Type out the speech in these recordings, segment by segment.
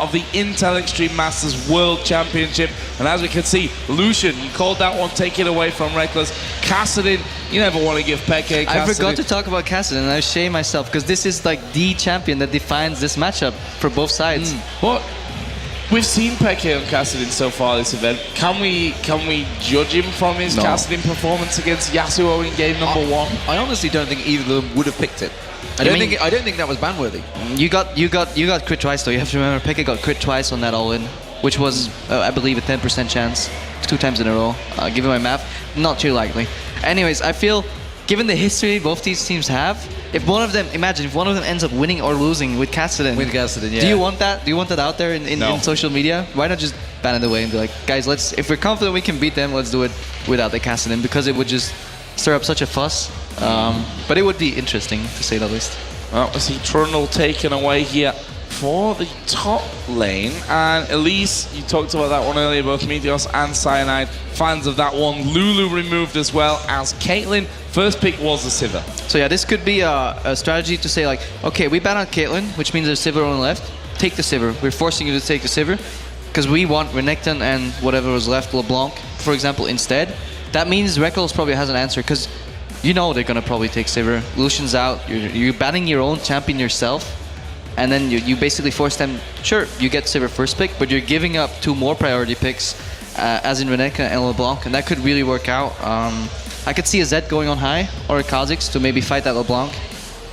of the Intel Extreme Masters World Championship. And as we can see, Lucian, he called that one, take it away from Reckless. Kassadin, you never want to give Peke. I forgot to talk about Kassadin, and I shame myself, because this is like the champion that defines this matchup for both sides. What? We've seen Peke on Kassadin so far this event. Can we judge him from his Kassadin performance against Yasuo in game number 1? I honestly don't think either of them would have picked it. I don't think that was ban-worthy. You got crit twice though. You have to remember Peke got crit twice on that all-in, which was I believe a 10% chance, 2 times in a row. Given my math, not too likely. Anyways, I feel given the history both these teams have, if one of them, imagine if one of them ends up winning or losing with Kassadin. With Kassadin, yeah. Do you want that? Do you want that out there in social media? Why not just ban it away and be like, guys, if we're confident we can beat them, let's do it without the Kassadin, because it would just stir up such a fuss. But it would be interesting, to say the least. Well, we see Trundle taken away here for the top lane. And Elise, you talked about that one earlier, both Meteos and Cyanide, fans of that one. Lulu removed as well as Caitlyn. First pick was the Sivir. So yeah, this could be a strategy to say like, okay, we ban on Caitlyn, which means there's Sivir on the left. Take the Sivir. We're forcing you to take the Sivir because we want Renekton and whatever was left, LeBlanc, for example, instead. That means Reckless probably has an answer, because you know they're gonna probably take Sivir. Lucian's out. You're banning your own champion yourself, and then you basically force them. Sure, you get Sivir first pick, but you're giving up 2 more priority picks, as in Renekton and LeBlanc, and that could really work out. I could see a Zed going on high, or a Kha'Zix to maybe fight that LeBlanc.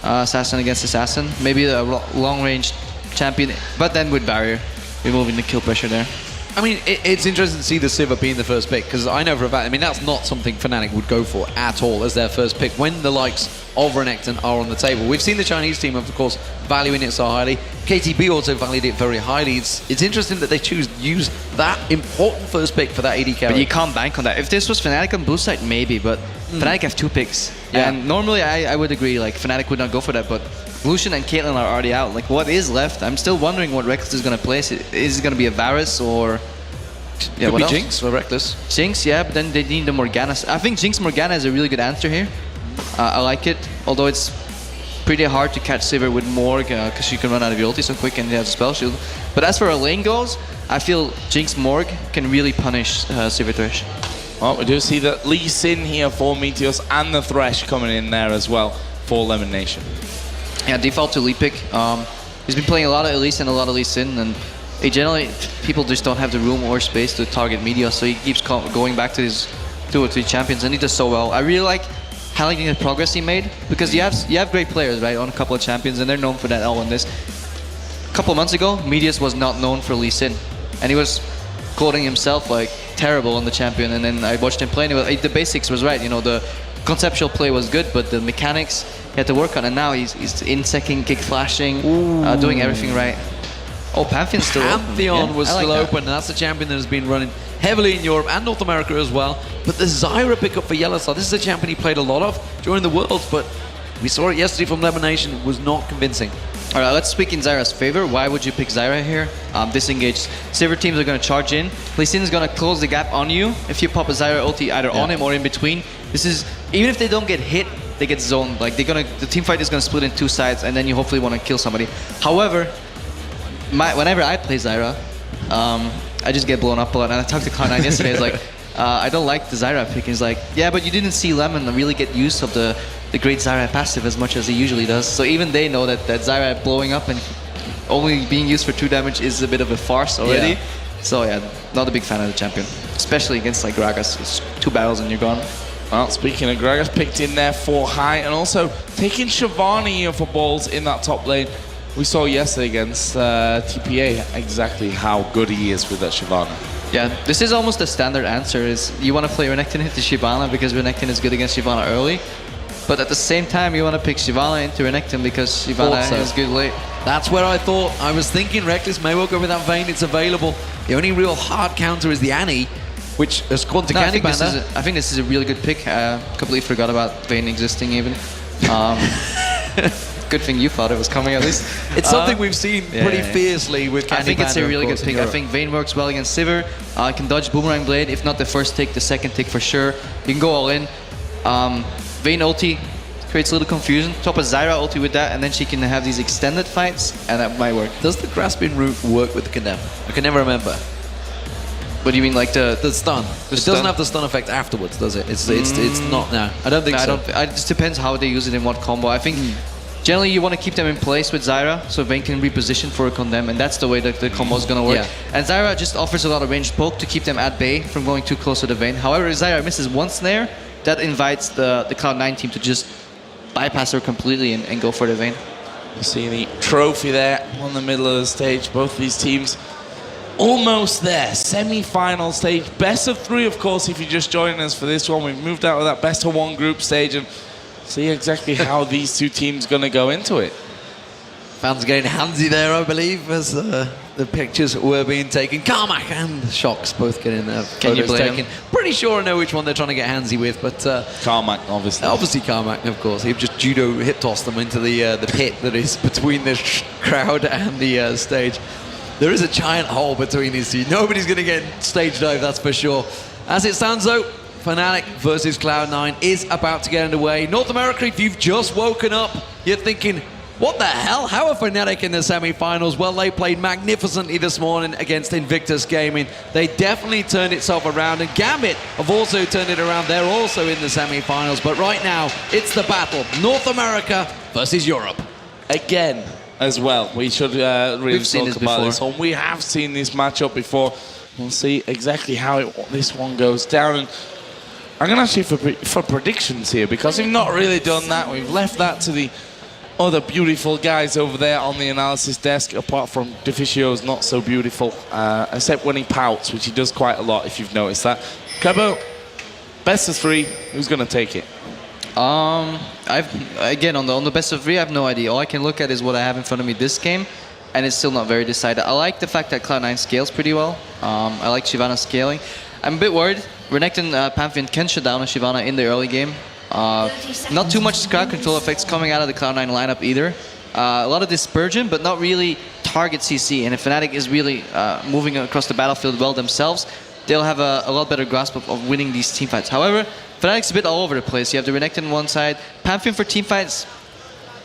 Assassin against Assassin. Maybe a long-range champion, but then with barrier, removing the kill pressure there. I mean, it's interesting to see the Sivir being the first pick, because I know for a fact, I mean, that's not something Fnatic would go for at all as their first pick when the likes of Renekton are on the table. We've seen the Chinese team, of course, valuing it so highly. KTB also valued it very highly. It's interesting that they choose to use that important first pick for that AD carry. But you can't bank on that. If this was Fnatic on blue side, maybe, but Fnatic have 2 picks. Yeah. And normally I would agree, like, Fnatic would not go for that, but Lucian and Caitlyn are already out. Like, what is left? I'm still wondering what Reckless is going to place. Is it going to be a Varus or... Yeah, could be Jinx or Reckless. Jinx, yeah, but then they need the Morgana. I think Jinx Morgana is a really good answer here. I like it, although it's pretty hard to catch Sivir with Morg, because she can run out of your ulti so quick and he has a spell shield. But as for a lane goes, I feel Jinx Morg can really punish Sivir Thresh. Well, we do see that Lee Sin here for Meteos and the Thresh coming in there as well for Lemon Nation. Yeah, default to Lee pick. He's been playing a lot of Elise and a lot of Lee Sin, and generally people just don't have the room or space to target Meteos, so he keeps going back to his 2 or 3 champions, and he does so well. I really like highlighting the progress he made, because you have great players, right, on a couple of champions, and they're known for that L in this. A couple of months ago, Meteos was not known for Lee Sin, and he was quoting himself like terrible on the champion, and then I watched him play, and the basics was right, you know, the conceptual play was good, but the mechanics he had to work on, and now he's insecting, kick flashing, doing everything right. Oh, Pantheon's still open. Pantheon was still open, and that's the champion that has been running heavily in Europe and North America as well. But the Zyra pickup for Yellowstar, this is a champion he played a lot of during the Worlds, but we saw it yesterday from Lemon Nation, was not convincing. All right, let's speak in Zyra's favor. Why would you pick Zyra here? Disengaged. Sivir teams are going to charge in. Lee Sin is going to close the gap on you if you pop a Zyra ulti either on him or in between. This is, even if they don't get hit, they get zoned. Like, the team fight is going to split in 2 sides, and then you hopefully want to kill somebody. However, whenever I play Zyra, I just get blown up a lot. And I talked to Cloud9 yesterday. It's like, I don't like the Zyra pick. He's like, yeah, but you didn't see Lemon really get use of the great Zyra passive as much as he usually does. So even they know that Zyra blowing up and only being used for 2 damage is a bit of a farce already. Yeah. So yeah, not a big fan of the champion, especially against like Gragas. It's 2 battles and you're gone. Well, speaking of Gragas, picked in there for high, and also taking Shivani here for balls in that top lane. We saw yesterday against TPA exactly how good he is with that Shyvana. Yeah, this is almost a standard answer, is you want to play Renekton into Shyvana because Renekton is good against Shyvana early, but at the same time you want to pick Shyvana into Renekton because Shyvana is good late. That's where I thought. I was thinking Reckless may well go with that Vayne, it's available. The only real hard counter is the Annie, which has gone to Candy Panda. I think this is a really good pick. Completely forgot about Vayne existing even. Good thing you thought it was coming at least. It's something we've seen pretty fiercely with Candy Panda. I think it's a really good pick. I think Vayne works well against Sivir. Can dodge Boomerang Blade, if not the first tick, the second tick for sure. You can go all in. Vayne ulti creates a little confusion. Top a Zyra ulti with that, and then she can have these extended fights, and that might work. Does the grasping route work with the condemn? I can never remember. What do you mean, like the stun? It doesn't have the stun effect afterwards, does it? It's not now. I don't think so. It just depends how they use it in what combo. I think generally you want to keep them in place with Zyra, so Vayne can reposition for a condemn, and that's the way that the combo is going to work. Yeah. And Zyra just offers a lot of ranged poke to keep them at bay from going too close to the Vayne. However, if Zyra misses one snare, that invites the Cloud9 team to just bypass her completely and go for the Vayne. You see the trophy there on the middle of the stage. Both these teams almost there. Semi-final stage. Best of 3, of course, if you're just joining us for this one. We've moved out of that best of 1 group stage and see exactly how these two teams going to go into it. Fans getting handsy there, I believe, as the pictures were being taken. Carmack and Shocks both getting their photos taken. Pretty sure I know which one they're trying to get handsy with, but... Carmack, obviously. Obviously Carmack, of course. He just judo hit-tossed them into the pit that is between the crowd and the stage. There is a giant hole between these two. Nobody's going to get stage dive, that's for sure. As it stands, though, Fnatic versus Cloud9 is about to get underway. North America, if you've just woken up, you're thinking, what the hell? How are Fnatic in the semi-finals? Well, they played magnificently this morning against Invictus Gaming. They definitely turned itself around, and Gambit have also turned it around. They're also in the semi-finals, but right now, it's the battle. North America versus Europe. Again, as well, we should really talk about this one. We have seen this matchup before. We'll see exactly how this one goes down. And I'm going to ask you for predictions here, because we've not really done that. We've left that to the other beautiful guys over there on the analysis desk, apart from Deficio's not so beautiful, except when he pouts, which he does quite a lot, if you've noticed that. Kebo, best of 3, who's going to take it? Again, on the best of 3, I have no idea. All I can look at is what I have in front of me this game, and it's still not very decided. I like the fact that Cloud9 scales pretty well. I like Shyvana scaling. I'm a bit worried. Renekton Pantheon can shut down a Shyvana in the early game. Not too much crowd control effects coming out of the Cloud9 lineup either. A lot of dispersion, but not really target CC. And if Fnatic is really moving across the battlefield well themselves, they'll have a lot better grasp of winning these teamfights. However, Fnatic's a bit all over the place. You have the Renekton on one side. Pantheon for teamfights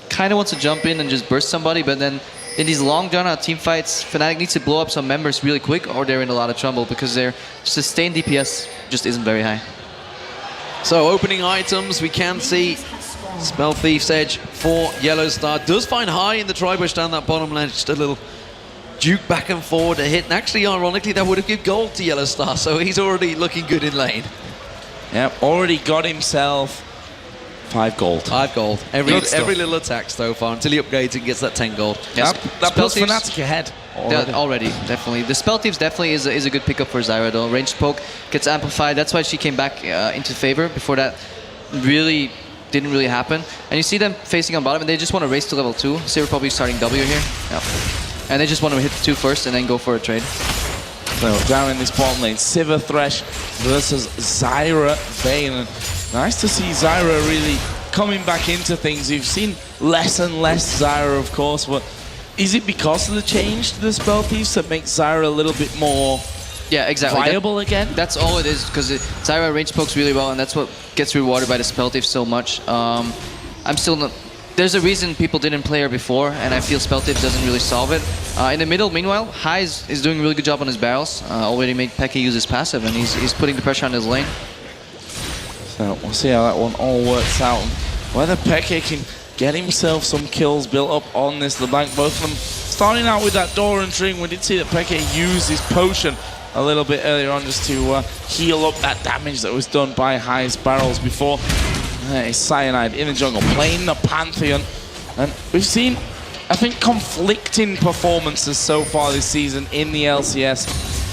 kind of wants to jump in and just burst somebody, but then in these long drawn-out teamfights, Fnatic needs to blow up some members really quick, or they're in a lot of trouble because their sustained DPS just isn't very high. So opening items, we can see Spell Thief's Edge for Yellow Star. Does find high in the tri-bush down that bottom lane, just a little duke back and forward to hit. And actually, ironically, that would have given gold to Yellow Star, so he's already looking good in lane. Yep, already got himself 5 gold. 5 gold. Every little attack so far until he upgrades and gets that 10 gold. Yes. That puts Fnatic ahead. Already, definitely. The Spell Thieves definitely is a good pickup for Zyra, though. Ranged poke gets amplified. That's why she came back into favor. Before that, really didn't really happen. And you see them facing on bottom, and they just want to race to level 2. So we're probably starting W here. Yep. And they just want to hit the 2 first and then go for a trade. So down in this bottom lane, Sivir Thresh versus Zyra Vayne. Nice to see Zyra really coming back into things. You've seen less and less Zyra, of course, but is it because of the change to the Spell Thieves that makes Zyra a little bit more viable again? That's all it is, because Zyra range pokes really well, and that's what gets rewarded by the Spell Thieves so much. I'm still not... There's a reason people didn't play her before, and I feel Spell Thieves doesn't really solve it. In the middle, meanwhile, Hai is doing a really good job on his barrels. Already made Peke use his passive, and he's putting the pressure on his lane. So we'll see how that one all works out. Whether Peke can get himself some kills built up on this LeBlanc. Both of them starting out with that Doran String. We did see that Peke used his potion a little bit earlier on just to heal up that damage that was done by Hai's barrels before. Cyanide in the jungle, playing the Pantheon. And we've seen, I think, conflicting performances so far this season in the LCS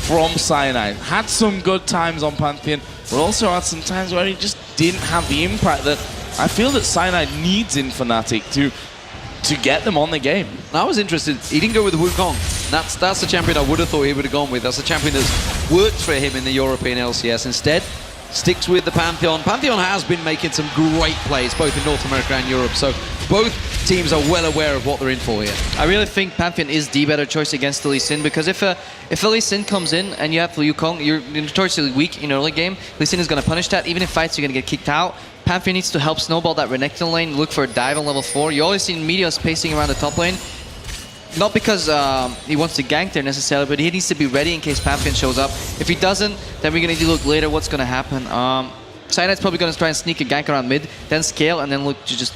from Cyanide. Had some good times on Pantheon, but also had some times where he just didn't have the impact that I feel that Cyanide needs in Fnatic to get them on the game. I was interested, he didn't go with Wukong. That's the champion I would have thought he would have gone with. That's the champion that's worked for him in the European LCS. Instead, sticks with the Pantheon. Pantheon has been making some great plays, both in North America and Europe, so both teams are well aware of what they're in for here. I really think Pantheon is the better choice against the Lee Sin, because if a Lee Sin comes in and you have Wukong, you're notoriously weak in early game. Lee Sin is going to punish that. Even in fights, you're going to get kicked out. Pantheon needs to help snowball that Renekton lane, look for a dive on level 4. You always see Meteos pacing around the top lane. Not because he wants to gank there necessarily, but he needs to be ready in case Pantheon shows up. If he doesn't, then we're going to look later what's going to happen. Cyanite's probably going to try and sneak a gank around mid, then scale, and then look to just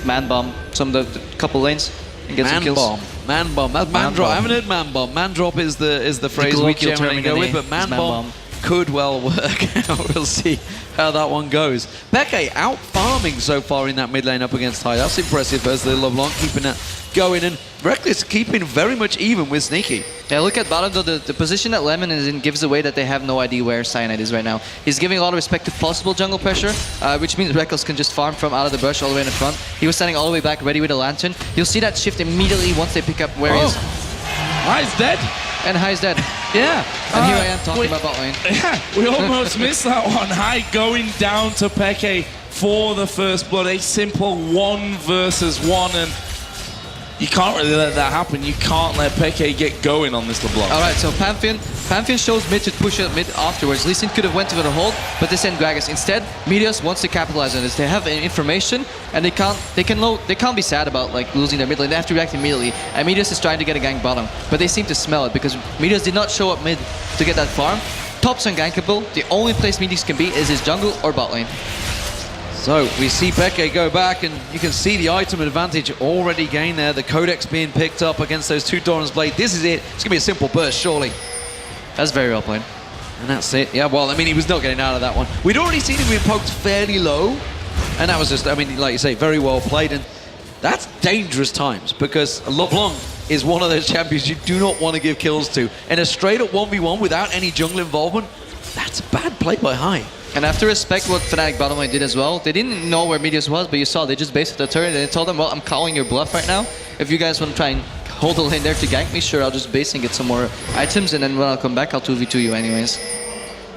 man-bomb some of the couple lanes and get some kills. Man-bomb. That's man-drop. I haven't heard man-bomb. Man-drop is the phrase we generally go with, but man-bomb could well work out. We'll see how that one goes. Peke out farming so far in that mid lane up against High. That's impressive versus the LeBlanc keeping that going, and Reckless keeping very much even with Sneaky. Yeah, look at bottom though, the position that Lemon is in gives away that they have no idea where Cyanide is right now. He's giving a lot of respect to possible jungle pressure, which means Reckless can just farm from out of the brush all the way in the front. He was standing all the way back ready with a lantern. You'll see that shift immediately once they pick up where he is. High's dead. And High's dead. Yeah. And here I am talking about bot lane. Yeah, we almost missed that one. High going down to Peke for the first blood. A simple 1 versus 1, and you can't really let that happen. You can't let Peke get going on this LeBlanc. All right, so Pantheon shows mid to push out mid afterwards. Lee Sin could have went for the hold, but they sent Gragas. Instead, Meteos wants to capitalize on this. They have information, and they can't be sad about like losing their mid lane. They have to react immediately. And Meteos is trying to get a gank bottom, but they seem to smell it because Meteos did not show up mid to get that farm. Top's ungankable. The only place Meteos can be is his jungle or bot lane. So we see Peke go back, and you can see the item advantage already gained there. The Codex being picked up against those two Doran's Blade. This is it. It's going to be a simple burst, surely. That's very well played. And that's it. Yeah, well, I mean, he was not getting out of that one. We'd already seen him being poked fairly low. And that was just, I mean, like you say, very well played. And that's dangerous times because LeBlanc is one of those champions you do not want to give kills to. And a straight up 1v1 without any jungle involvement, that's a bad play by High. And I have to respect what Fnatic bottom lane did as well. They didn't know where Meteos was, but you saw they just based the turret and they told them, well, I'm calling your bluff right now. If you guys want to try and hold the lane there to gank me, sure, I'll just base and get some more items, and then when I'll come back, I'll 2v2 you anyways.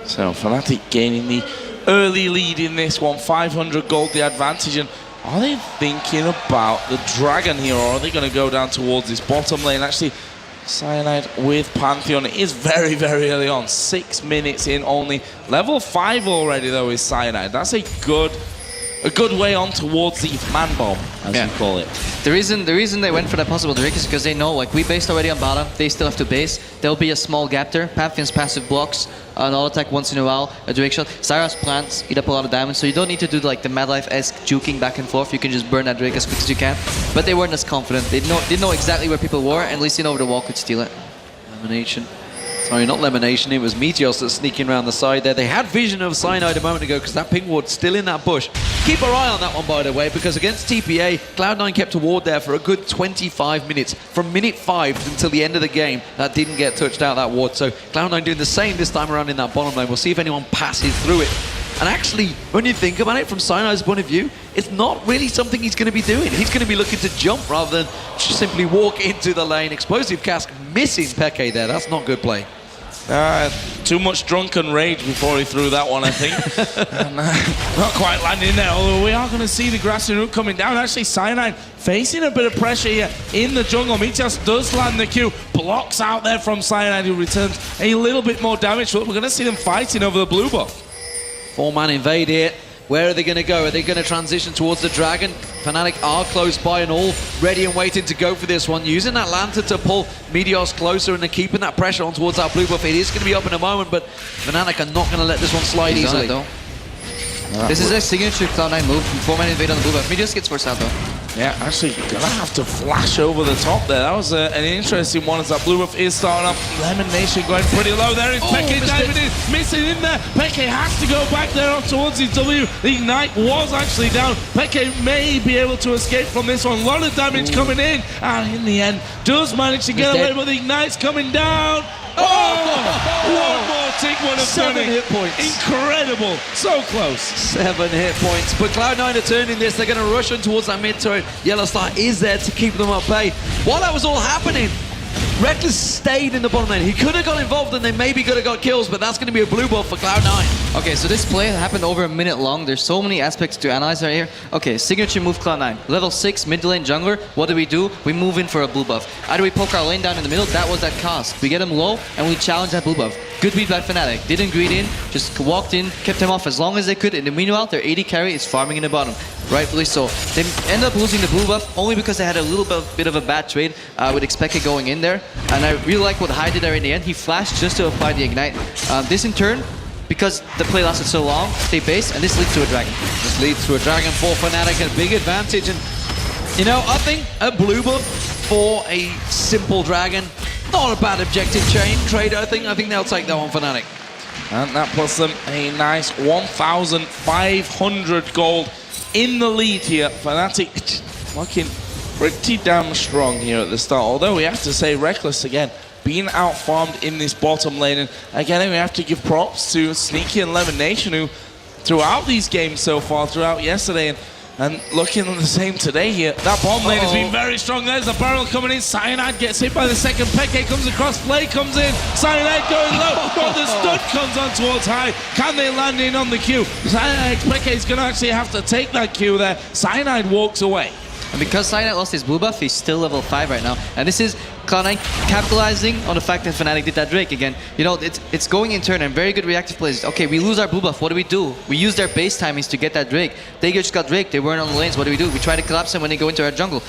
So Fnatic gaining the early lead in this one, 500 gold the advantage. And are they thinking about the dragon here, or are they going to go down towards this bottom lane? Actually, Cyanide with Pantheon is very, very early on. 6 minutes in only. Level 5 already, though, is Cyanide. That's a good way on towards the man bomb, as you call it. The reason they went for that possible Drake is because they know, like, we based already on bottom. They still have to base. There'll be a small gap there. Pantheon's passive blocks an all attack once in a while, a Drake shot. Zyra's plants eat up a lot of damage, so you don't need to do like the Mad Life-esque juking back and forth. You can just burn that Drake as quick as you can. But they weren't as confident. They didn't know exactly where people were, and Lee Sin over the wall could steal it. Elimination. Sorry, not Lemonation, it was Meteos that's sneaking around the side there. They had vision of Cyanide a moment ago because that ping ward's still in that bush. Keep our eye on that one, by the way, because against TPA, Cloud9 kept a ward there for a good 25 minutes. From minute 5 until the end of the game, that didn't get touched out, that ward. So Cloud9 doing the same this time around in that bottom lane. We'll see if anyone passes through it. And actually, when you think about it from Cyanide's point of view, it's not really something he's going to be doing. He's going to be looking to jump rather than just simply walk into the lane. Explosive Cask missing Peke there. That's not good play. Too much drunken rage before he threw that one, I think. And, not quite landing there, although we are going to see the grassy root coming down. Actually, Cyanide facing a bit of pressure here in the jungle. Meteos does land the Q, blocks out there from Cyanide, who returns a little bit more damage. But we're going to see them fighting over the blue buff. 4-man invade here. Where are they going to go? Are they going to transition towards the dragon? Fnatic are close by and all ready and waiting to go for this one. Using that lantern to pull Meteos closer and they're keeping that pressure on towards that blue buff. It is going to be up in a moment, but Fnatic are not going to let this one slide easily. This is a signature Cloud9 move. 4-man invade on the blue buff. Meteos gets forced out though. Yeah, actually, gonna have to flash over the top there. That was an interesting one as that blue buff is starting up. Lemon Nation going pretty low there. Is Peke diving in, missing in there. Peke has to go back there up towards his W. The Ignite was actually down. Peke may be able to escape from this one. A lot of damage coming in, and in the end, does manage to get away, but the Ignite's coming down. One more tick would have done it. 7 hit points. Incredible. So close. 7 hit points. But Cloud9 are turning this. They're going to rush on towards that mid turret. Yellow Star is there to keep them at bay. While that was all happening, Reckless stayed in the bottom lane. He could have got involved and they maybe could have got kills, but that's going to be a blue buff for Cloud9. Okay, so this play happened over a minute long. There's so many aspects to analyze right here. Okay, signature move Cloud9. Level 6, mid lane jungler. What do? We move in for a blue buff. Either we poke our lane down in the middle, that was that cost. We get him low and we challenge that blue buff. Good beat by Fnatic. Didn't greed in, just walked in, kept him off as long as they could. In the meanwhile, their AD carry is farming in the bottom. Rightfully so. They end up losing the blue buff only because they had a little bit of a bad trade with Expeke going in there. And I really like what Hai did there in the end. He flashed just to apply the ignite. This in turn, because the play lasted so long, they base, and this leads to a dragon. This leads to a dragon for Fnatic, a big advantage. And, you know, I think a blue buff for a simple dragon, not a bad objective trade, I think. I think they'll take that one, Fnatic. And that puts them a nice 1,500 gold in the lead here. Fnatic looking pretty damn strong here at the start. Although we have to say, Reckless again, being out-farmed in this bottom lane. And again, we have to give props to Sneaky and Lemon Nation, who throughout these games so far, throughout yesterday, and looking the same today here. That bomb lane has been very strong. There's a barrel coming in. Cyanide gets hit by the second. Peke comes across. Flay comes in. Cyanide going low. But the stun comes on towards Hai. Can they land in on the Q? Peke is going to actually have to take that Q there. Cyanide walks away. And because Cyanide lost his blue buff, he's still level 5 right now. And this is Cloud9 capitalizing on the fact that Fnatic did that Drake again. You know, it's going in turn and very good reactive plays. Okay, we lose our blue buff, what do? We use their base timings to get that Drake. They just got Drake, they weren't on the lanes, what do? We try to collapse them when they go into our jungle.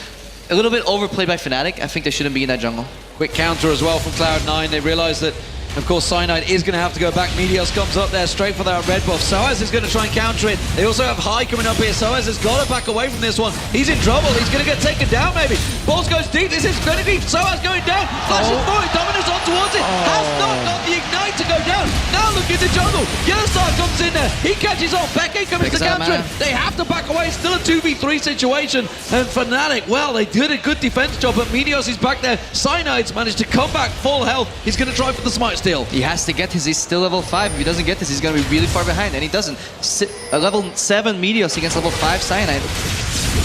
A little bit overplayed by Fnatic. I think they shouldn't be in that jungle. Quick counter as well from Cloud9. They realize that, of course, Cyanide is going to have to go back. Meteos comes up there straight for that red buff. Soaz is going to try and counter it. They also have Hai coming up here. Soaz has got to back away from this one. He's in trouble. He's going to get taken down, maybe. Balls goes deep. This is very deep. Soaz going down. Flashes forward. Dominus on towards it. Has not got the ignite to go down. Now look in the jungle. Yellowstar comes in there. He catches on. Peke comes to counter it. They have to back away. Still a 2v3 situation. And Fnatic, well, they did a good defense job, but Meteos is back there. Cyanide's managed to come back full health. He's going to try for the smite steal. He has to get this. He's still level 5. If he doesn't get this, he's going to be really far behind, and he doesn't. A level 7 Meteos against level 5 Cyanide.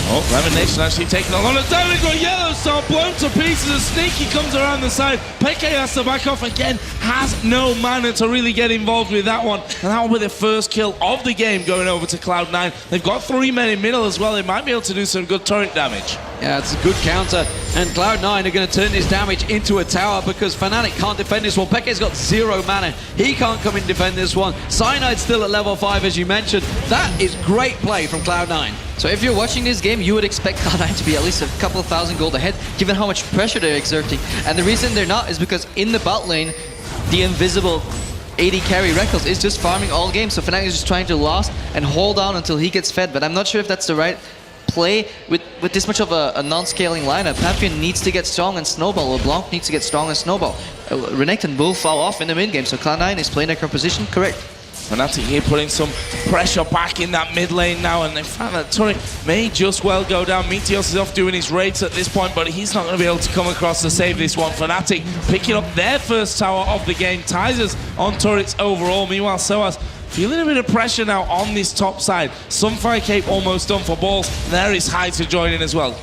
Oh, Lemon Nation actually taking a lot of damage. Got Yellowstar blown to pieces. A Sneaky comes around the side. Peke has to back off again. Has no mana to really get involved with that one. And that will be the first kill of the game going over to Cloud9. They've got 3 men in middle as well. They might be able to do some good turret damage. Yeah, it's a good counter. And Cloud9 are going to turn this damage into a tower because Fnatic can't defend this one. Peke's got 0 mana. He can't come in and defend this one. Cyanide's still at level 5, as you mentioned. That is great play from Cloud9. So if you're watching this game, you would expect Cloud9 to be at least a couple of thousand gold ahead, given how much pressure they're exerting. And the reason they're not is because in the bot lane, the invisible AD carry Reckless is just farming all game. So Fnatic is just trying to last and hold on until he gets fed. But I'm not sure if that's the right play with this much of a non-scaling lineup. Pantheon needs to get strong and snowball. LeBlanc needs to get strong and snowball. Renekton will fall off in the mid game. So Cloud9 is playing their current position correct. Fnatic here putting some pressure back in that mid lane now, and in fact that turret may just well go down. Meteos is off doing his raids at this point, but he's not going to be able to come across to save this one. Fnatic picking up their first tower of the game, ties us on turrets overall. Meanwhile, Soaz feeling a bit of pressure now on this top side. Sunfire Cape almost done for balls. There is Hai to join in as well.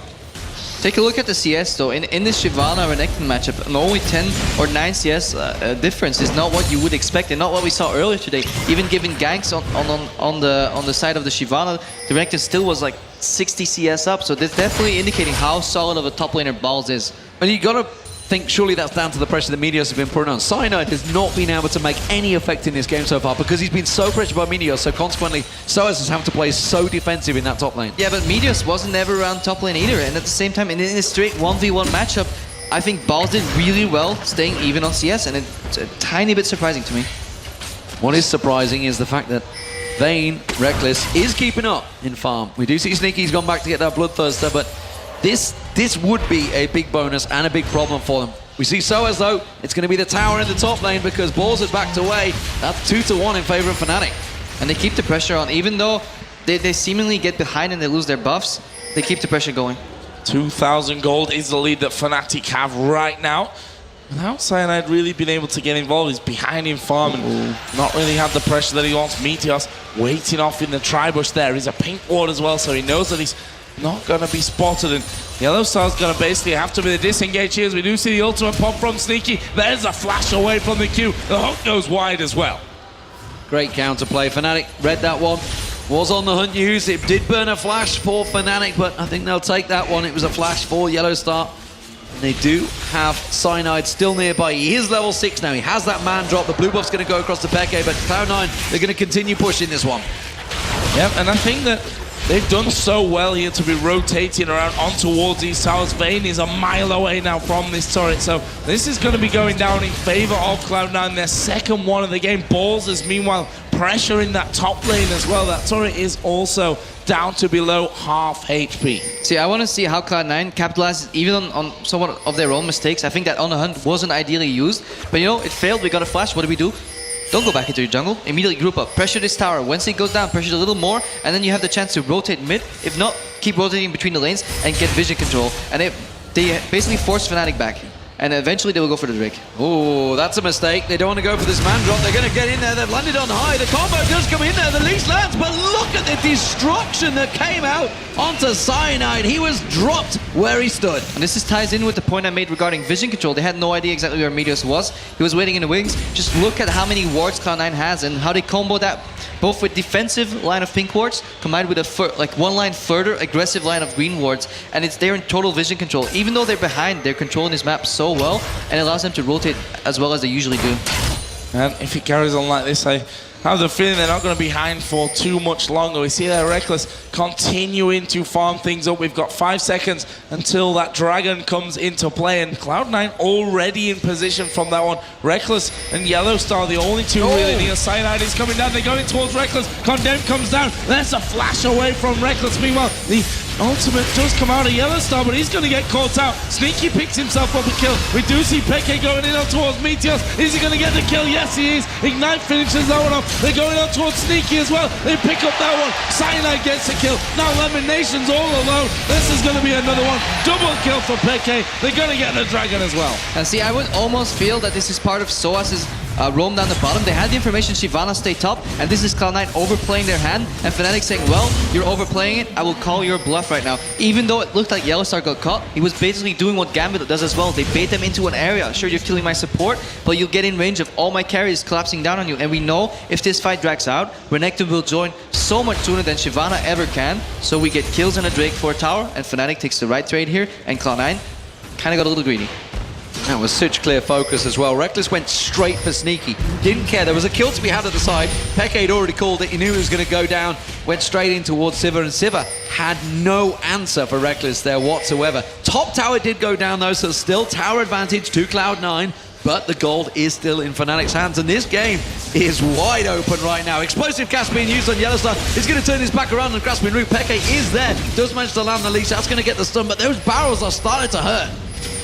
Take a look at the CS though. In this Shyvana Renekton matchup, an only 10 or 9 CS difference is not what you would expect, and not what we saw earlier today. Even given ganks on the side of the Shyvana, the Renekton still was like 60 CS up. So that's definitely indicating how solid of a top laner Balls is. And you got to think surely that's down to the pressure that Meteos have been putting on. Cyanide has not been able to make any effect in this game so far because he's been so pressured by Meteos, so consequently Soaz has having to play so defensive in that top lane. Yeah, but Meteos wasn't ever around top lane either, and at the same time, in a straight 1v1 matchup, I think Balls did really well staying even on CS, and it's a tiny bit surprising to me. What is surprising is the fact that Vayne, Reckless, is keeping up in farm. We do see Sneaky's gone back to get that Bloodthirster, but this would be a big bonus and a big problem for them. We see Soaz though, it's going to be the tower in the top lane because Balls has backed away. That's 2-1 in favor of Fnatic. And they keep the pressure on, even though they seemingly get behind and they lose their buffs, they keep the pressure going. 2,000 gold is the lead that Fnatic have right now. Without Cyanide really been able to get involved, he's behind in farm and not really had the pressure that he wants. Meteos waiting off in the tri-bush there. He's a pink ward as well, so he knows that he's not going to be spotted, and Yellowstar's going to basically have to be the disengage here as we do see the ultimate pop from Sneaky. There's a flash away from the Q. The hook goes wide as well. Great counterplay. Fnatic read that one. Was on the hunt used. It did burn a flash for Fnatic, but I think they'll take that one. It was a flash for Yellowstar. They do have Cyanide still nearby. He is level 6 now. He has that man drop. The blue buff's going to go across the Peke, but Cloud9, they're going to continue pushing this one. Yeah, and I think that they've done so well here to be rotating around on towards these towers. Vayne is a mile away now from this turret, so this is going to be going down in favor of Cloud9, their second one of the game. Balls is meanwhile pressuring that top lane as well. That turret is also down to below half HP. See, I want to see how Cloud9 capitalizes even on somewhat of their own mistakes. I think that on the hunt wasn't ideally used, but you know, it failed. We got a flash. What do? Don't go back into your jungle. Immediately group up. Pressure this tower. Once it goes down, pressure a little more, and then you have the chance to rotate mid. If not, keep rotating between the lanes and get vision control. And they basically force Fnatic back. And eventually they will go for the Drake. Oh, that's a mistake. They don't want to go for this man drop. They're going to get in there. They've landed on high. The combo does come in there. The leash lands, but look at the destruction that came out onto Cyanide. He was dropped where he stood. And this ties in with the point I made regarding vision control. They had no idea exactly where Meteos was. He was waiting in the wings. Just look at how many wards Cloud9 has and how they combo that both with defensive line of pink wards combined with a like one line further aggressive line of green wards, and it's there in total vision control. Even though they're behind, they're controlling this map so well, and it allows them to rotate as well as they usually do. And if it carries on like this, I have the feeling they're not going to be behind for too much longer. We see that Reckless continuing to farm things up. We've got 5 seconds until that Dragon comes into play, and Cloud9 already in position from that one. Reckless and Yellowstar, the only two really near. Cyanide is coming down. They're going towards Reckless. Condemn comes down. That's a flash away from Reckless. Meanwhile, the ultimate does come out of Yellowstar, but he's going to get caught out. Sneaky picks himself up a kill. We do see Peke going in on towards Meteos. Is he going to get the kill? Yes, he is. Ignite finishes that one off. They're going on towards Sneaky as well. They pick up that one. Cyanide gets the kill. Now Lemon Nation's all alone. This is going to be another one. Double kill for Peke. They're going to get the Dragon as well. And see, I would almost feel that this is part of Soas's roam down the bottom. They had the information Shyvana stay top, and this is Cloud9 overplaying their hand, and Fnatic saying, well, you're overplaying it, I will call your bluff right now. Even though it looked like Yellowstar got caught, he was basically doing what Gambit does as well. They bait them into an area. Sure, you're killing my support, but you'll get in range of all my carries collapsing down on you. And we know if this fight drags out, Renekton will join so much sooner than Shyvana ever can. So we get kills on a Drake for a tower, and Fnatic takes the right trade here, and Cloud9 kind of got a little greedy. That was such clear focus as well. Reckless went straight for Sneaky. Didn't care. There was a kill to be had at the side. Peke had already called it. He knew he was going to go down. Went straight in towards Sivir, and Sivir had no answer for Reckless there whatsoever. Top tower did go down though, so still tower advantage to Cloud9. But the gold is still in Fnatic's hands, and this game is wide open right now. Explosive cast being used on Yellowstar. He's going to turn his back around and grasping route. Peke is there. Does manage to land the leash. That's going to get the stun, but those barrels are starting to hurt.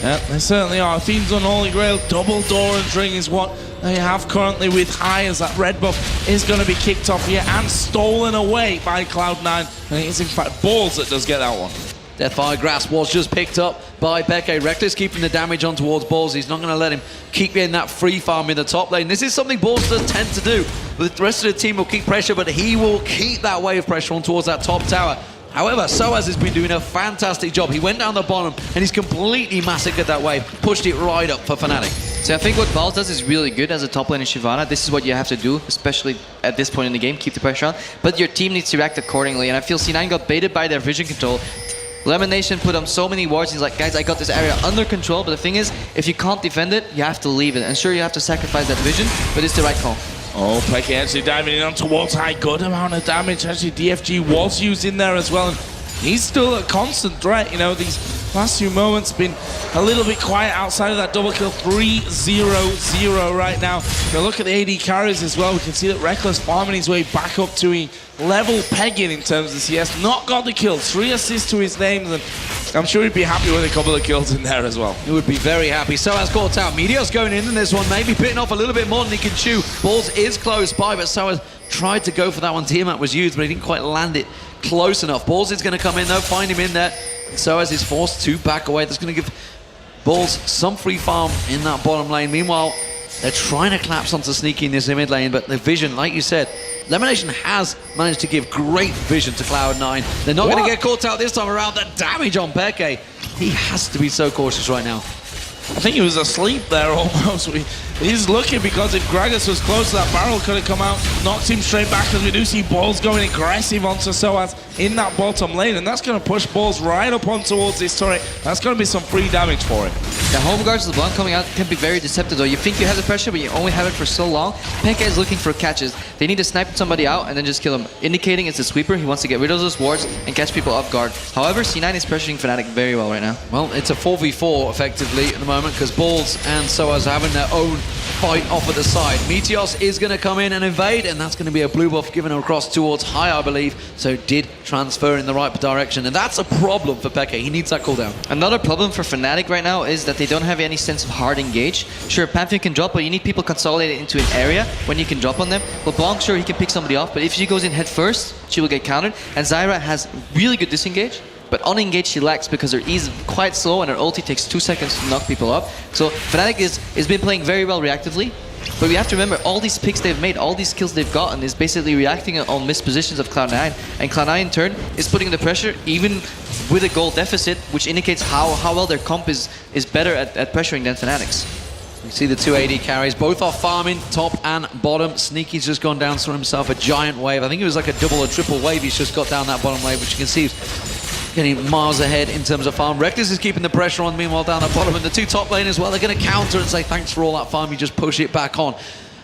Yeah, they certainly are. Themes on Holy Grail, double door and ring is what they have currently with High, as that red buff is going to be kicked off here and stolen away by Cloud9. And it is in fact Balls that does get that one. Deathfire Grasp was just picked up by Peke. Reckless keeping the damage on towards Balls. He's not going to let him keep getting that free farm in the top lane. This is something Balls does tend to do. The rest of the team will keep pressure, but he will keep that wave pressure on towards that top tower. However, Soaz has been doing a fantastic job. He went down the bottom and he's completely massacred that wave, pushed it right up for Fnatic. So I think what Balls does is really good as a top lane in Shyvana. This is what you have to do, especially at this point in the game, keep the pressure on. But your team needs to react accordingly, and I feel C9 got baited by their vision control. Lemon Nation put on so many wards. He's like, guys, I got this area under control, but the thing is, if you can't defend it, you have to leave it. And sure, you have to sacrifice that vision, but it's the right call. Oh, Peke actually diving in on towards High. Good amount of damage. Actually, DFG was used in there as well. And he's still a constant threat. You know, these last few moments been a little bit quiet outside of that double kill. 3-0-0 right now. If you look at the AD carries as well, we can see that Reckless farming his way back up to a level pegging in terms of CS. Not got the kills. 3 assists to his name, and I'm sure he'd be happy with a couple of kills in there as well. He would be very happy. Soaz caught out. Meteos going in this one, maybe pitting off a little bit more than he can chew. Balls is close by, but Soaz tried to go for that one. Tiamat was used, but he didn't quite land it close enough. Balls is going to come in though, find him in there. Soaz is forced to back away. That's going to give Balls some free farm in that bottom lane. Meanwhile, they're trying to collapse onto Sneaky in this mid lane, but the vision, like you said, Lemonation has managed to give great vision to Cloud9. They're not going to get caught out this time around. The damage on Peke. He has to be so cautious right now. I think he was asleep there almost. He's lucky because if Gragas was close, that barrel could have come out, knocked him straight back, as we do see Balls going aggressive onto Soaz in that bottom lane, and that's going to push Balls right up on towards this turret. That's going to be some free damage for him. The home guards LeBlanc coming out can be very deceptive though. You think you have the pressure, but you only have it for so long. Pekka is looking for catches. They need to snipe somebody out and then just kill him, indicating it's a sweeper. He wants to get rid of those wards and catch people off guard. However, C9 is pressuring Fnatic very well right now. Well, it's a 4v4 effectively at the moment because Balls and Soaz are having their own fight off at the side. Meteos is going to come in and invade, and that's going to be a blue buff given across towards high, I believe. So did transfer in the right direction, and that's a problem for Peke. He needs that cooldown. Another problem for Fnatic right now is that they don't have any sense of hard engage. Sure, Pantheon can drop, but you need people consolidated into an area when you can drop on them. LeBlanc, sure, he can pick somebody off, but if she goes in head first, she will get countered. And Zyra has really good disengage, but unengaged she lacks because her E is quite slow and her ulti takes 2 seconds to knock people up. So Fnatic has been playing very well reactively, but we have to remember all these picks they've made, all these kills they've gotten is basically reacting on missed positions of Cloud9, and Cloud9 in turn is putting the pressure even with a goal deficit, which indicates how well their comp is better at pressuring than Fnatic's. You see the 2 AD carries, both are farming top and bottom. Sneaky's just gone down for himself a giant wave. I think it was like a double or triple wave he's just got down that bottom wave, which you can see getting miles ahead in terms of farm. Reckless is keeping the pressure on, meanwhile down the bottom, and the two top lane as well, they're going to counter and say thanks for all that farm, you just push it back on.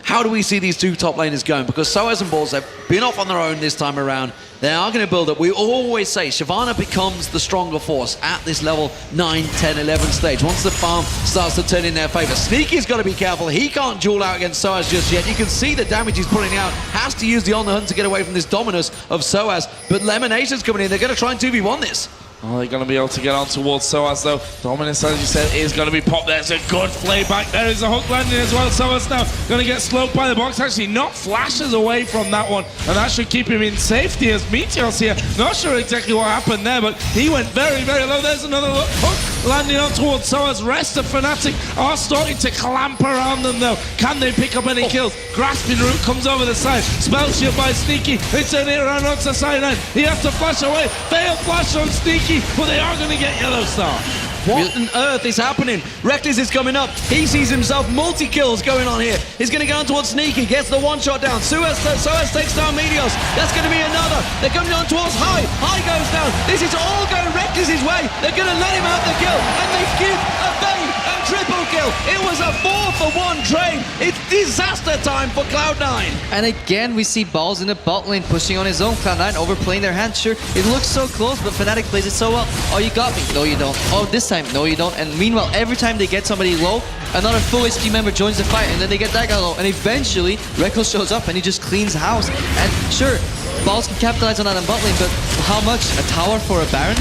How do we see these two top laners going? Because Soaz and Balls, they've been off on their own this time around. They are going to build up. We always say Shyvana becomes the stronger force at this level 9, 10, 11 stage. Once the farm starts to turn in their favor. Sneaky's got to be careful. He can't duel out against Soaz just yet. You can see the damage he's putting out. Has to use the On the Hunt to get away from this dominus of Soaz. But Lemonation's coming in. They're going to try and 2v1 this. Oh, they're going to be able to get on towards Soaz though. Dominus, as you said, is going to be popped. There's a good play back. There is a hook landing as well. Soaz now going to get slowed by the box. Actually, not flashes away from that one. And that should keep him in safety as Meteos here. Not sure exactly what happened there, but he went very, very low. There's another hook landing on towards Soaz. Rest of Fnatic are starting to clamp around them though. Can they pick up any kills? Grasping Root comes over the side. Spell shield by Sneaky. They turn it around onto Cyanide. He has to flash away. Failed flash on Sneaky. But they are going to get Yellow Star. What on earth is happening? Reckless is coming up. He sees himself multi-kills going on here. He's going to go on towards Sneaky. Gets the one shot down. Soaz takes down Meteos. That's going to be another. They're coming on towards High. High goes down. This is all going Reckless's way. They're going to let him have the kill. And they give a bait and triple kill. It was a 4-for-1 trade. It's disaster time for Cloud9. And again, we see Balls in the bot lane pushing on his own. Cloud9 overplaying their hand. Sure, it looks so close, but Fnatic plays it so well. Oh, you got me. No, you don't. Oh, this time. No, you don't. And meanwhile, every time they get somebody low, another full HP member joins the fight, and then they get that guy low. And eventually, Reckless shows up and he just cleans house. And sure, Balls can capitalize on that in bot lane, but how much? A tower for a Baron?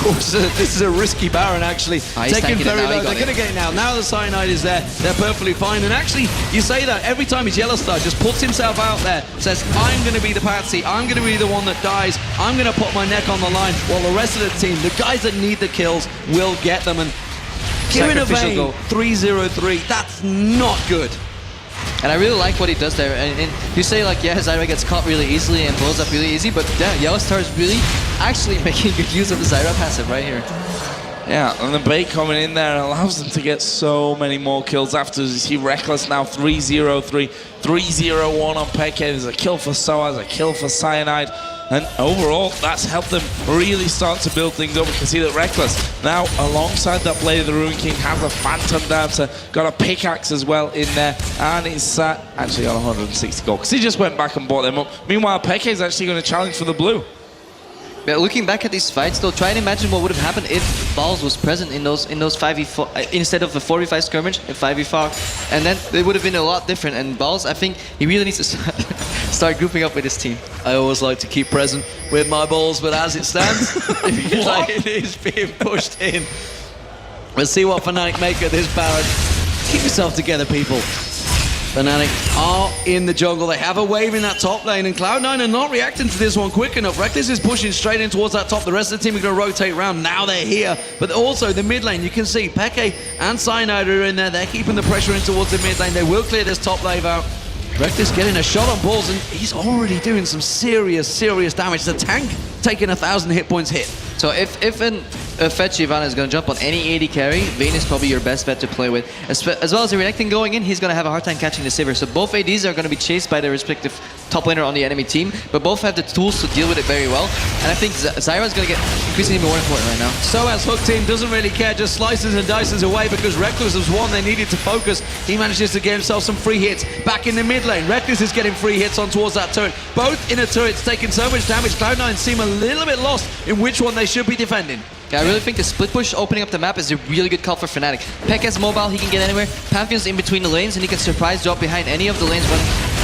This is a risky Baron, actually. Taking very low. They're going to get it now. Now the Cyanide is there. They're perfectly fine. And actually, you say that every time his Yellow Star just puts himself out there, says, I'm going to be the patsy. I'm going to be the one that dies. I'm going to put my neck on the line. While the rest of the team, the guys that need the kills, will get them. And giving a Vayne 3-0-3, that's not good. And I really like what he does there. And you say like, yeah, Zyra gets caught really easily and blows up really easy, but yeah, Yellow Star is really actually making good use of the Zyra passive right here. Yeah, and the bait coming in there allows them to get so many more kills after. You see Reckless now 3-0-3, 3-0-1 on Peke. There's a kill for Soaz, a kill for Cyanide. And overall, that's helped them really start to build things up. We can see that Reckless now, alongside that Blade of the Ruin King, has a Phantom Dancer, got a pickaxe as well in there, and it's actually on 160 gold, because he just went back and bought them up. Meanwhile, Peke is actually going to challenge for the blue. But looking back at these fights, though, try and imagine what would have happened if Balls was present in those 5v4 instead of the 4v5 skirmish in 5v4, and then it would have been a lot different. And Balls, I think he really needs to start grouping up with his team. I always like to keep present with my Balls, but as it stands, it is being pushed in. Let's see what Fnatic make of this Baron. Keep yourself together, people. Fnatic are in the jungle. They have a wave in that top lane, and Cloud9 are not reacting to this one quick enough. Reckless is pushing straight in towards that top. The rest of the team are going to rotate around. Now they're here. But also the mid lane, you can see Peke and Cyanide are in there. They're keeping the pressure in towards the mid lane. They will clear this top wave out. Reckless getting a shot on Balls, and he's already doing some serious damage. The tank taking 1,000 hit points hit. So if fetch Shyvana is going to jump on any AD carry, Vayne is probably your best bet to play with. As well as the Renekton going in, he's going to have a hard time catching the Sivir. So both ADs are going to be chased by their respective top laner on the enemy team, but both have the tools to deal with it very well. And I think Zyra is going to get increasingly more important right now. Soaz Hook team doesn't really care, just slices and dices away because Reckless was one they needed to focus. He manages to get himself some free hits back in the mid lane. Reckless is getting free hits on towards that turret. Both inner turrets taking so much damage. Cloud9 seem a little bit lost in which one they should be defending. Yeah, I really think the split push opening up the map is a really good call for Fnatic. Peck is mobile, he can get anywhere. Pantheon's in between the lanes and he can surprise drop behind any of the lanes when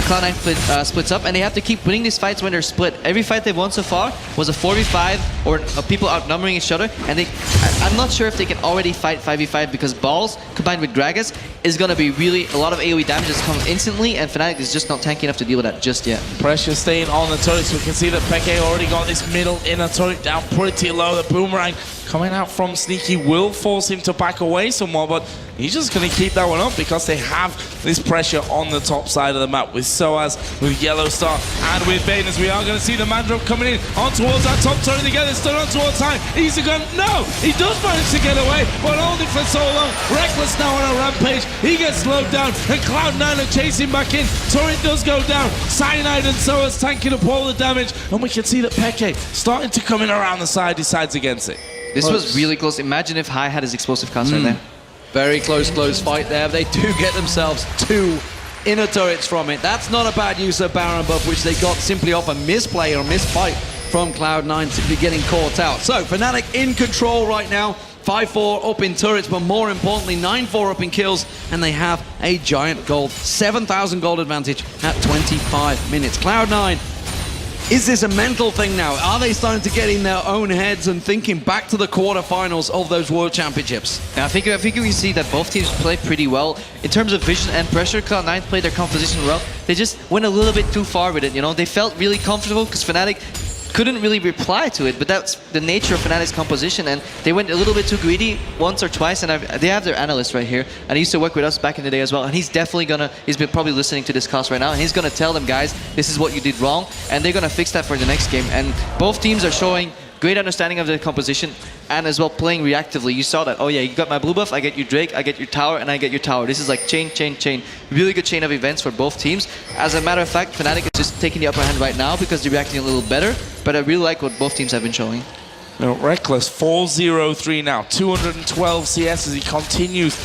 Cloud9 splits up, and they have to keep winning these fights when they're split. Every fight they've won so far was a 4v5 or people outnumbering each other, and I'm not sure if they can already fight 5v5 because Balls combined with Gragas is going to be really a lot of AoE damage that's coming instantly, and Fnatic is just not tanky enough to deal with that just yet. Pressure staying on the turrets. We can see that Peke already got this middle inner turret down pretty low. The boomerang coming out from Sneaky will force him to back away somewhat, but he's just going to keep that one up because they have this pressure on the top side of the map with Soaz, with Yellow Star, and with Vayne, as we are going to see the Mandrop coming in on towards that top turret again. It's still on towards time. Easy gun. No! He does manage to get away, but only for so long. Reckless now on a rampage. He gets slowed down, and Cloud9 are chasing back in. Turret does go down. Cyanide and Soaz tanking up all the damage, and we can see that Peke starting to come in around the side, decides against it. This was really close. Imagine if Hai had his explosive cast right there. Very close fight there. They do get themselves 2 inner turrets from it. That's not a bad use of Baron buff, which they got simply off a misplay or misfight from Cloud9, simply getting caught out. So Fnatic in control right now. 5-4 up in turrets, but more importantly, 9-4 up in kills, and they have a giant gold, 7,000 gold advantage at 25 minutes. Cloud9, is this a mental thing now? Are they starting to get in their own heads and thinking back to the quarterfinals of those World Championships? Now, I think we see that both teams play pretty well. In terms of vision and pressure, Cloud9 played their composition well. They just went a little bit too far with it, you know? They felt really comfortable because Fnatic couldn't really reply to it, but that's the nature of Fnatic's composition, and they went a little bit too greedy once or twice, and they have their analyst right here, and he used to work with us back in the day as well, and he's definitely he's been probably listening to this cast right now, and he's gonna tell them, guys, this is what you did wrong, and they're gonna fix that for the next game. And both teams are showing great understanding of their composition and as well playing reactively. You saw that. Oh yeah, you got my blue buff, I get your Drake, I get your tower, and I get your tower. This is like chain. Really good chain of events for both teams. As a matter of fact, Fnatic is just taking the upper hand right now because they're reacting a little better, but I really like what both teams have been showing. Now, Reckless 4-0-3 now, 212 CS as he continues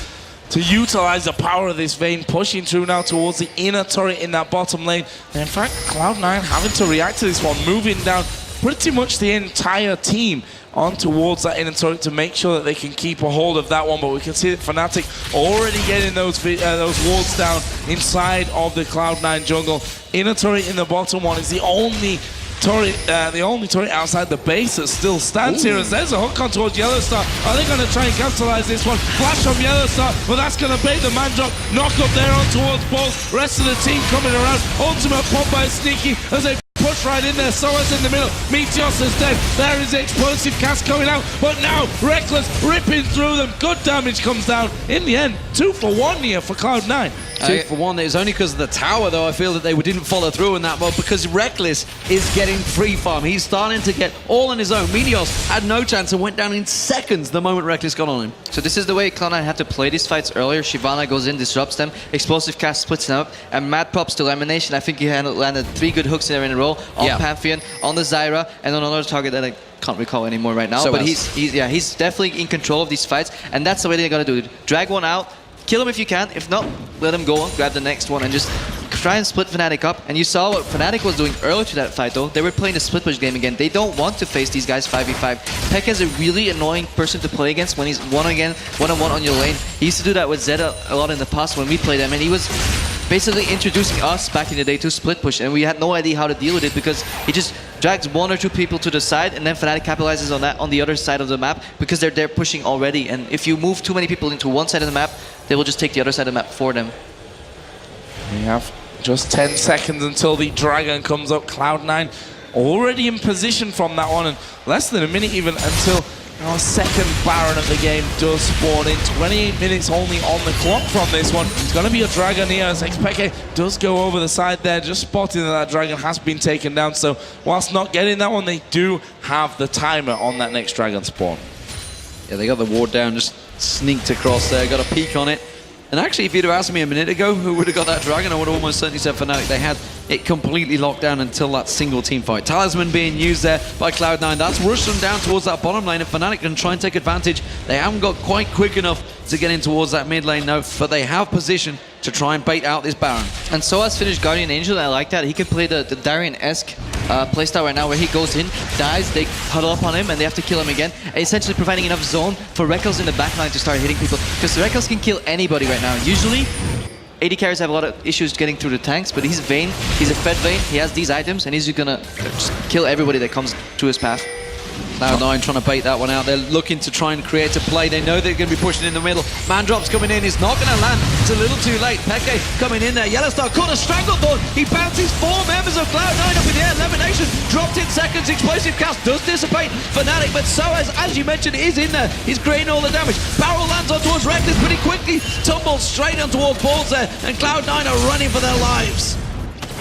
to utilize the power of this Vayne, pushing through now towards the inner turret in that bottom lane. And in fact, Cloud9 having to react to this one, moving down pretty much the entire team on towards that inner turret to make sure that they can keep a hold of that one. But we can see that Fnatic already getting those wards down inside of the Cloud9 jungle. Inner turret in the bottom one is the only turret outside the base that still stands here, as there's a hook on towards Yellow Star. Are they going to try and capitalize this one? Flash from Yellow Star, but that's going to bait the man drop. Knock up there on towards Balls. Rest of the team coming around. Ultimate pop by Sneaky as they push right in there. Soaz in the middle. Meteos is dead. There is the explosive cast coming out, but now Reckless ripping through them. Good damage comes down. In the end, 2 for 1 here for Cloud9. 2 for 1. It was only because of the tower, though, I feel that they didn't follow through in that mode, because Reckless is getting free farm. He's starting to get all on his own. Meteos had no chance and went down in seconds the moment Reckless got on him. So this is the way Cloud9 had to play these fights earlier. Shyvana goes in, disrupts them, explosive cast splits them up, and mad props to Elimination. I think he landed 3 good hooks there in a row on Pantheon, on the Zyra, and on another target that I can't recall anymore right now. So but he's definitely in control of these fights, and that's the way they're gonna do it. Drag one out, kill him if you can. If not, let him go, grab the next one, and just try and split Fnatic up. And you saw what Fnatic was doing earlier to that fight, though. They were playing the split push game again. They don't want to face these guys 5v5. Peck is a really annoying person to play against when he's one-on-one on your lane. He used to do that with Zeta a lot in the past when we played him, and he was basically introducing us back in the day to split push, and we had no idea how to deal with it because he just drags 1 or 2 people to the side, and then Fnatic capitalizes on that on the other side of the map because they're there pushing already. And if you move too many people into one side of the map, they will just take the other side of the map for them. We have just 10 seconds until the Dragon comes up. Cloud9 already in position from that one, and less than a minute even until our second Baron of the game does spawn in. 28 minutes only on the clock from this one. It's going to be a Dragon here as Xpeke does go over the side there, just spotting that Dragon has been taken down. So whilst not getting that one, they do have the timer on that next Dragon spawn. Yeah, they got the ward down, just sneaked across there, got a peek on it. And actually, if you'd have asked me a minute ago who would have got that dragon, I would have almost certainly said Fnatic. They had it completely locked down until that single team fight. Talisman being used there by Cloud9. That's rushed them down towards that bottom lane. If Fnatic can try and take advantage, they haven't got quite quick enough to get in towards that mid lane, no, but they have position to try and bait out this Baron. And so has finished Guardian Angel, and I like that. He can play the Darien-esque playstyle right now where he goes in, dies, they huddle up on him, and they have to kill him again. Essentially providing enough zone for Rekkles in the backline to start hitting people. Because Rekkles can kill anybody right now. Usually, AD carries have a lot of issues getting through the tanks, but he's Vayne, he's a Fed Vayne, he has these items, and he's just gonna just kill everybody that comes to his path. Cloud9 trying to bait that one out. They're looking to try and create a play. They know they're going to be pushing in the middle. Mandrop's coming in. It's not going to land. It's a little too late. Peke coming in there. Yellowstar caught a Stranglethorn. He bounces 4 members of Cloud9 up in the air. Elimination dropped in seconds. Explosive cast does dissipate Fnatic, but so as you mentioned, is in there. He's creating all the damage. Barrel lands on towards Reckless, but he quickly tumbles straight on towards balls there, and Cloud9 are running for their lives.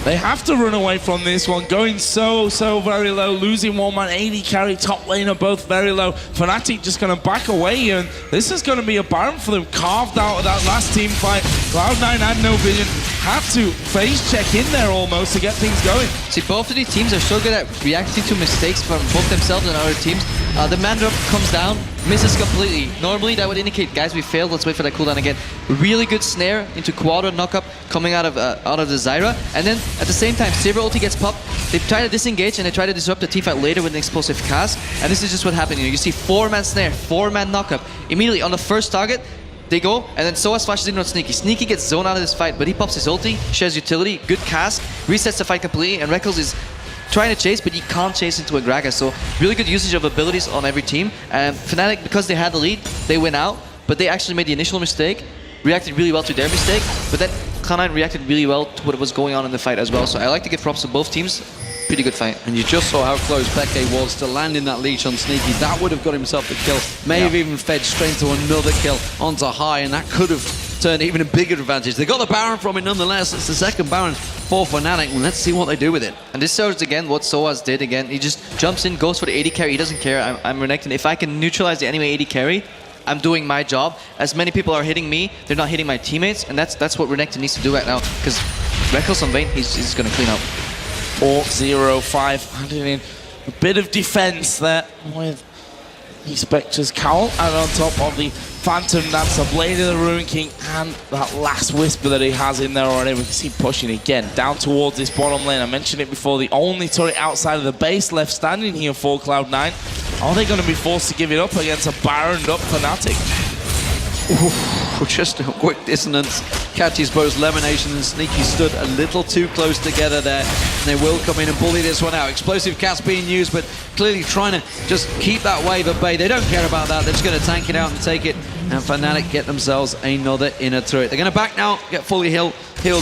They have to run away from this one, going so very low, losing one man, AD carry, top lane are both very low. Fnatic just going to back away, and this is going to be a Baron for them, carved out of that last team fight. Cloud9 had no vision, had to phase check in there almost to get things going. See, both of these teams are so good at reacting to mistakes from both themselves and other teams. The Mandrop comes down, misses completely. Normally that would indicate, guys, we failed, let's wait for that cooldown again. Really good snare into Quadra knockup coming out of the Zyra, and then at the same time, Saber ulti gets popped. They try to disengage and they try to disrupt the teamfight later with an explosive cast, and this is just what happened. You see 4-man snare, 4-man knockup. Immediately on the first target, they go, and then Soaz flashes in on Sneaky. Sneaky gets zoned out of this fight, but he pops his ulti, shares utility, good cast, resets the fight completely, and Rekkles is trying to chase, but he can't chase into a Gragas. So really good usage of abilities on every team. And Fnatic, because they had the lead, they went out, but they actually made the initial mistake, reacted really well to their mistake, but then Cloud9 reacted really well to what was going on in the fight as well. So I like to give props to both teams. Pretty good fight. And you just saw how close Peke was to landing that leash on Sneaky. That would have got himself the kill. May have even fed straight to another kill onto High, and that could have turned even a bigger advantage. They got the Baron from it nonetheless. It's the second Baron for Fnatic, and let's see what they do with it. And this shows again what Soaz did again. He just jumps in, goes for the AD carry. He doesn't care. I'm Renekton. If I can neutralize the enemy AD carry, I'm doing my job. As many people are hitting me, they're not hitting my teammates, and that's what Renekton needs to do right now. Because Rekkles on Vayne, he's going to clean up. 4-0-5, adding in a bit of defense there with the Spectre's Cowl, and on top of the Phantom, that's a Blade of the Ruin King, and that last Whisper that he has in there already. We can see pushing again down towards this bottom lane. I mentioned it before, the only turret outside of the base left standing here for Cloud9. Are they going to be forced to give it up against a Baroned up Fnatic? Ooh, just a quick dissonance. Catches both Lemonation and Sneaky stood a little too close together there, and they will come in and bully this one out. Explosive cast being used, but clearly trying to just keep that wave at bay. They don't care about that. They're just going to tank it out and take it, and Fnatic get themselves another inner turret. They're going to back now, get fully healed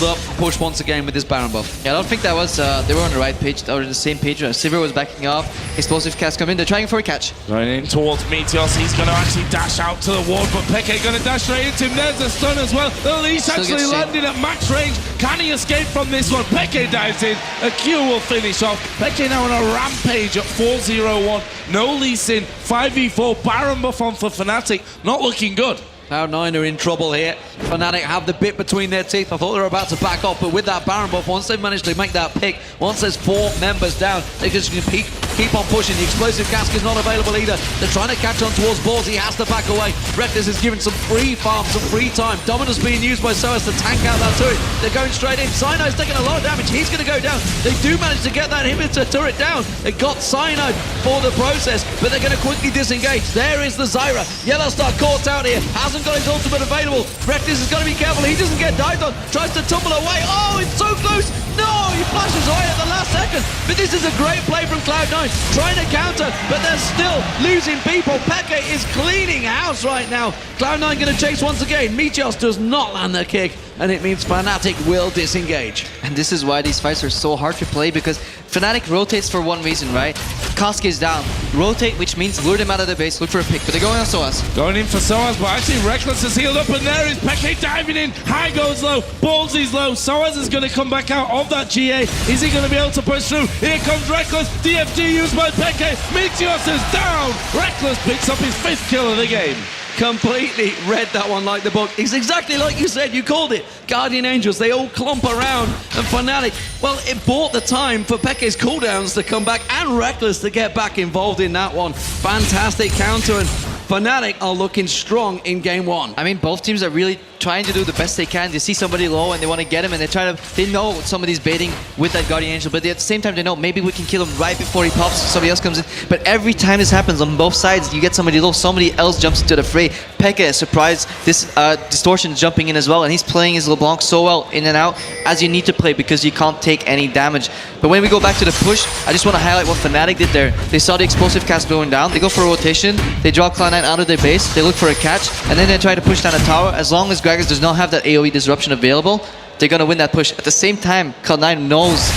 up, push once again with this Baron buff. Yeah, I don't think that was, they were on the right page, or the same page. Sivir was backing off, explosive cast come in, they're trying for a catch. Going in towards Meteos, he's going to actually dash out to the ward, but Peke going to dash straight into him. There's a stun as well. The leash actually landing at max range. Can he escape from this one? Peke dives in, a Q will finish off. Peke now on a rampage at 4-0-1. No Lee Sin, 5v4, Baron buff on for Fnatic, not looking good. Cloud9 are in trouble here. Fnatic have the bit between their teeth. I thought they were about to back off, but with that Baron buff, once they've managed to make that pick, once there's 4 members down, they just keep on pushing. The explosive cask is not available either. They're trying to catch on towards balls. He has to back away. Reckless is given some free farm, some free time. Dominus being used by Soaz to tank out that turret. They're going straight in. Cyanide taking a lot of damage. He's going to go down. They do manage to get that inhibitor turret down. They got Cyanide for the process, but they're going to quickly disengage. There is the Zyra. Yellowstar caught out here. Hasn't got his ultimate available. Reckless has got to be careful. He doesn't get dived on. Tries to tumble away. Oh, it's so close. No, he flashes away at the last second. But this is a great play from Cloud9. Trying to counter, but they're still losing people. Peke is cleaning house right now. Cloud9 going to chase once again. Meteos does not land the kick. and it means Fnatic will disengage. And this is why these fights are so hard to play, because Fnatic rotates for one reason, right? Kosk is down. Rotate, which means lure them out of the base, look for a pick, but they're going on Soaz. Going in for Soaz, but actually Reckless is healed up, and there is Peke diving in. High goes low, Ballsy's low. Soaz is going to come back out of that GA. Is he going to be able to push through? Here comes Reckless. DFG used by Peke. Meteos is down. Reckless picks up his 5th kill of the game. Completely read that one like the book. It's exactly like you said, you called it. Guardian Angels, they all clump around, and Fnatic, well, it bought the time for Peke's cooldowns to come back and Reckless to get back involved in that one. Fantastic counter, and Fnatic are looking strong in game 1. I mean, both teams are really trying to do the best they can. They see somebody low and they want to get him, and they know somebody's baiting with that Guardian Angel, but at the same time they know maybe we can kill him right before he pops, somebody else comes in. But every time this happens on both sides, you get somebody low, somebody else jumps into the fray. Peke is surprised, this Distortion is jumping in as well, and he's playing his LeBlanc so well in and out as you need to play, because you can't take any damage. But when we go back to the push, I just want to highlight what Fnatic did there. They saw the explosive cast going down, they go for a rotation, they draw Cloud9 out of their base, they look for a catch, and then they try to push down a tower. As long as Gragas does not have that AoE disruption available, they're going to win that push. At the same time, Cloud9 knows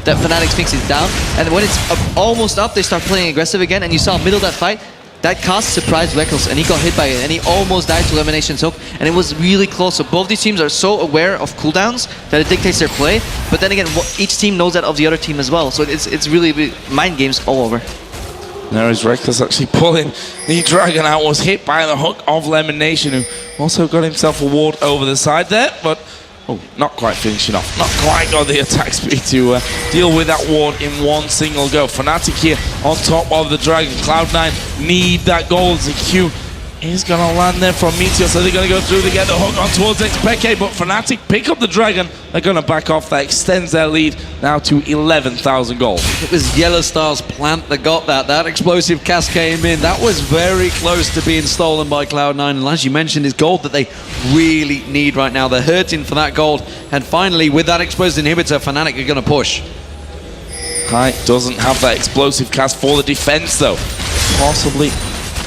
that Fnatic Sphinx is down, and when it's almost up, they start playing aggressive again, and you saw middle of that fight, that cast surprised Reckless, and he got hit by it, and he almost died to Elimination Soak, and it was really close. So both these teams are so aware of cooldowns that it dictates their play, but then again, each team knows that of the other team as well, so it's really mind games all over. There is Reckless actually pulling the Dragon out, was hit by the hook of Lemonation, who also got himself a ward over the side there, but not quite finishing off. Not quite got the attack speed to deal with that ward in one single go. Fnatic here on top of the Dragon. Cloud9 need that gold. Q is going to land there from Meteor, so they're going to go through to get the hook on towards Peke, but Fnatic pick up the Dragon. They're going to back off. That extends their lead now to 11,000 gold. It was Yellow Star's plant that got that. That explosive cast came in. That was very close to being stolen by Cloud9. And as you mentioned, is gold that they really need right now. They're hurting for that gold. And finally, with that explosive inhibitor, Fnatic are going to push. Kite doesn't have that explosive cast for the defense, though. Possibly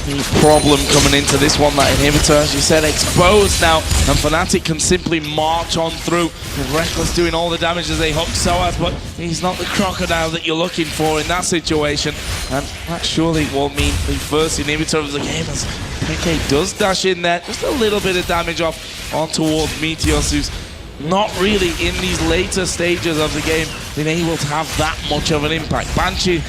the problem coming into this one, that inhibitor, as you said, exposed now, and Fnatic can simply march on through, with Reckless doing all the damage as they hook Soaz, but he's not the crocodile that you're looking for in that situation, and that surely will mean the first inhibitor of the game, as Peke does dash in there, just a little bit of damage off on towards Meteos, who's not really in these later stages of the game been able to have that much of an impact. Banshee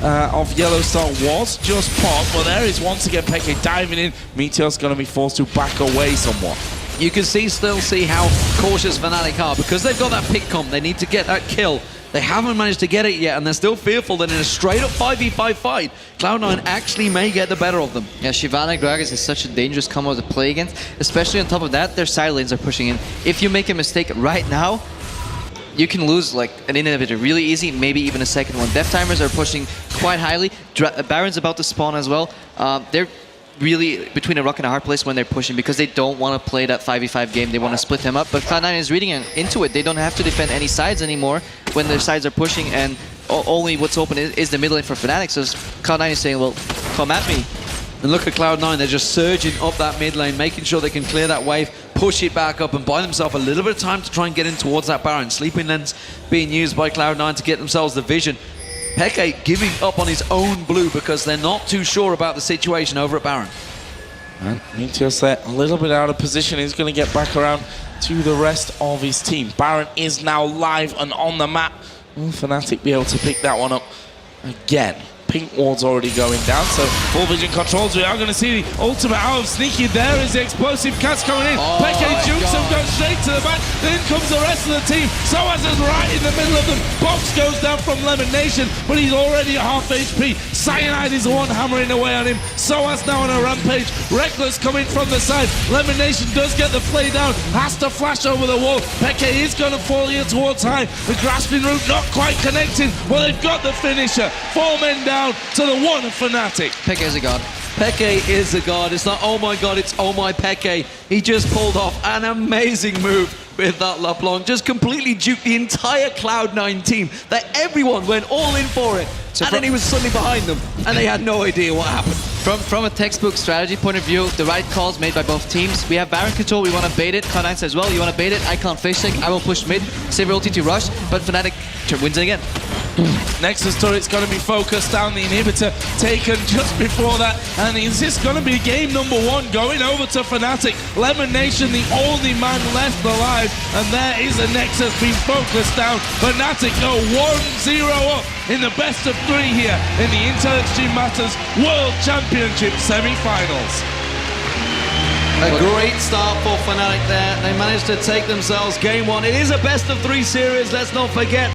of Yellow Star was just popped, but there is once again Peke diving in. Meteor's going to be forced to back away somewhat. You can still see how cautious Fnatic are, because they've got that pick comp. They need to get that kill. They haven't managed to get it yet, and they're still fearful that in a straight-up 5v5 fight, Cloud9 actually may get the better of them. Yeah, Shyvana Gragas is such a dangerous combo to play against, especially on top of that, their side lanes are pushing in. If you make a mistake right now, you can lose like an inhibitor really easy, maybe even a second one. Death timers are pushing quite highly. Baron's about to spawn as well. They're really between a rock and a hard place when they're pushing, because they don't want to play that 5v5 game. They want to split them up, but Cloud9 is reading into it. They don't have to defend any sides anymore when their sides are pushing, and only what's open is the middle lane for Fnatic. So Cloud9 is saying, well, come at me. And look at Cloud9, they're just surging up that mid lane, making sure they can clear that wave, push it back up, and buy themselves a little bit of time to try and get in towards that Baron. Sleeping lens being used by Cloud9 to get themselves the vision. Peke giving up on his own blue because they're not too sure about the situation over at Baron. And Meteor's there a little bit out of position. He's going to get back around to the rest of his team. Baron is now live and on the map. Will Fnatic be able to pick that one up again? Pink ward's already going down, so full vision controls. We are going to see the ultimate out of Sneaky. There is the explosive cast coming in. Peke jukes him, goes straight to the back. Then comes the rest of the team. Soaz is right in the middle of them. Box goes down from Lemonation, but he's already at half HP. Cyanide is the one hammering away on him. Soaz now on a rampage. Reckless coming from the side. Lemonation does get the play down. Has to flash over the wall. Peke is going to fall here towards high. The grasping root not quite connecting. Well, they've got the finisher. 4 men down to the one of Fnatic. Peke is a god. Peke is a god. It's not, oh my god, it's oh my Peke. He just pulled off an amazing move with that LeBlanc. Just completely duped the entire Cloud9 team. That everyone went all in for it. So and then he was suddenly behind them, and they had no idea what happened. From a textbook strategy point of view, the right calls made by both teams. We have Baron control, we want to bait it. Cloud9 says, well, you want to bait it, I can't fish stick, I will push mid. Saber ulti to rush, but Fnatic wins it again. Nexus turret's going to be focused down, the inhibitor taken just before that, and is this going to be game number 1 going over to Fnatic? Lemon Nation, the only man left alive, and there is a Nexus being focused down. Fnatic go 1-0 up in the best of 3 here in the Intel Extreme Masters World Championship semi-finals. A great start for Fnatic there. They managed to take themselves game 1. It is a best of 3 series, let's not forget.